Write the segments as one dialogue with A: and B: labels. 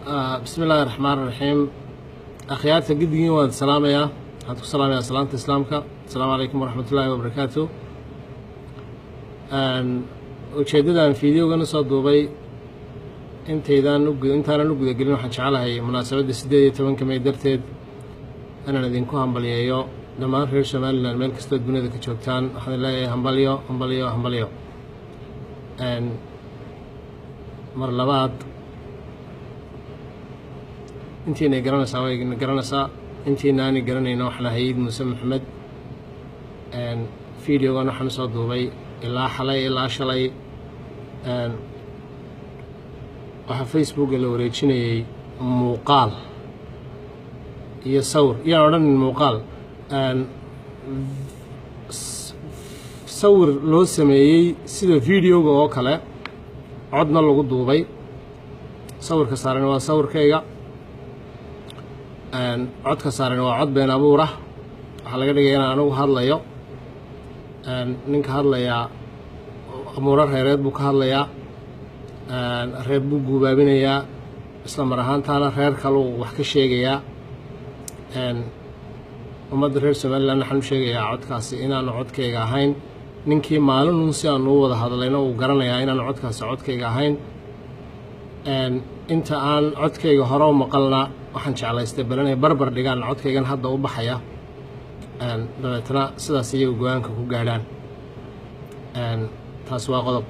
A: بسم الله الرحمن الرحيم. أخيارتي جديين والسلام يا هاتوا السلام يا سلامة إسلامك. السلام عليكم ورحمة الله وبركاته. وشيدنا فيديو جن صاد دبي أنت إذا أنا نقول قلنا حنشعلها هي مناسبة السدية تمن كم يدرتد أنا ندينكو همبليو لما في شمال الملك استود بني ذيك شوكتان الحمد لله همبليو مر لبعض انتي نقرنسا وي نقرنسا انتي ناني قرنينا وحنا هيد موسى محمد فيديو انا حنا سو دوبay ilaa xalay ilaa shalay waxa Facebook la wareejinayay muuqaal iyo sawir iyo oran muuqaal sawir loo sameeyay sida video-ga oo kale codna lagu duubay sawirka saaran waa sawirkayga codka saaran waa cod been abuur ah waxa laga dhigay inaan anigu hadlayo ninka hadlaya amuurar reereed buu ka hadlayaa reer buu guubaabinayaa isla mar ahaantaana reer kale uu wax ka sheegayaa ummadda reer Somaliland waxaan u sheegayaa codkaasi inaanu codkayga ahayn ninkii maalin si aan u wada hadlayno uu garanayaa inaanu codkaasi codkayga ahayn inta aan codkayga hore u maqalna waxaan jeclaystay balanay barbar dhigaan codkaygan hadda u baxaya dabeetana sidaas iyagu go'aanka ku gaadhaan taas waa qodob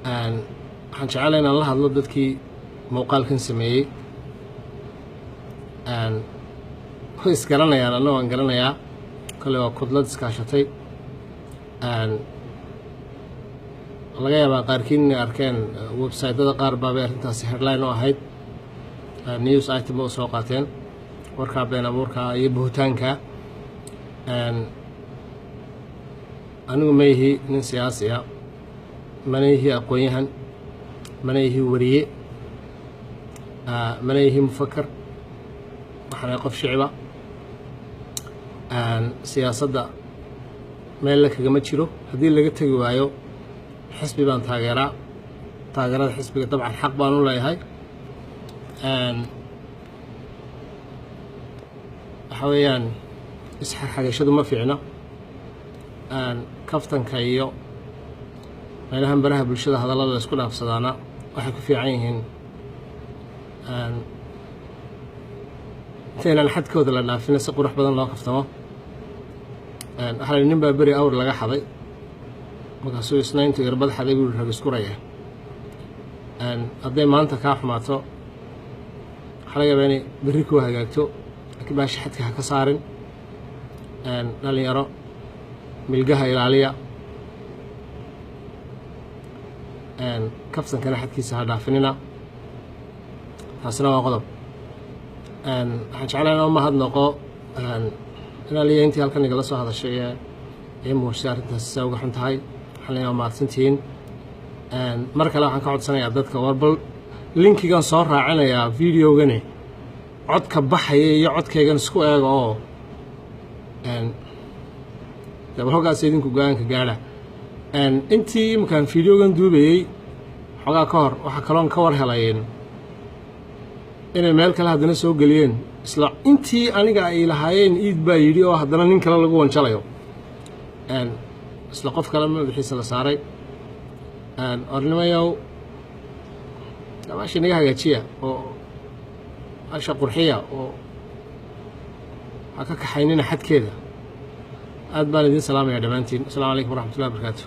A: waxaan jeclahay inaan la hadlo dadkii muuqaalkan sameeyey way isgaranayaan anna waan garanayaa kale waa kudlad iskaashatay laga yaabaa qaarkiin inay arkeen website-ada qaar baabay arrintaasi headline u ahayd news item oo soo qaateen warkaa been abuurka iyo buhutaanka anigu ma yihi nin siyaasi ah mana yihi aqoon-yahan mana yihi wariye mana yihi mufakkar waxaan qof shicba siyaasadda meel la kagama jiro haddii laga tagi waayo xisbi baan taageerada xisbiga dabcan xaq baan u leeyahay waxa weeyaan isxagashadu ma fiicna kaftanka iyo meelahan baraha bulshada hadallada isku dhaafsadaana waxay ku fiican yihiin intaan xadkooda la dhaafin si qurux badan loo kaftamo waxa nin baa bari awr laga xaday markaasuu isnaynta irbad xaday buu rag isku raya hadday maanta kaa xumaato waxa laga yaabaa inay berri ku hagaagto laakiin baashi xadka ha ka saarin dhalinyaro milgaha ilaaliya kaftankana xadkiisa ha dhaafinina taasina waa qodob waxaan jeclahay inaan u mahadnaqo inaan liya intii halkan igala soo hadashay ee muujisay arrintaasi saa uga xun tahay waxaan leeyahay mahadsantihiin mar kale waxaan ka codsanayaa dadka war bal linkigan soo raacinayaa videogani codka baxaya iyo codkaygan isku eega oo dabalhogaas idinku go'aanka gaadha intii imkaan videogan duubayay xogaa ka hor waxaa kaloon ka war helayeen inay meel kale haddana soo geliyeen isla intii aniga ay lahaayeen iid baa yidhi oo haddana nin kale lagu wanjalayo isla qof kale madaxiisa la saaray ornimayow dabaasha naga hagaajiya oo asha qurxiya oo ha ka kaxaynina xadkeeda aad baan idin salaamayaa dhammaantiin. Assalaamu calaykum waraxmatullahi wabarakaatu.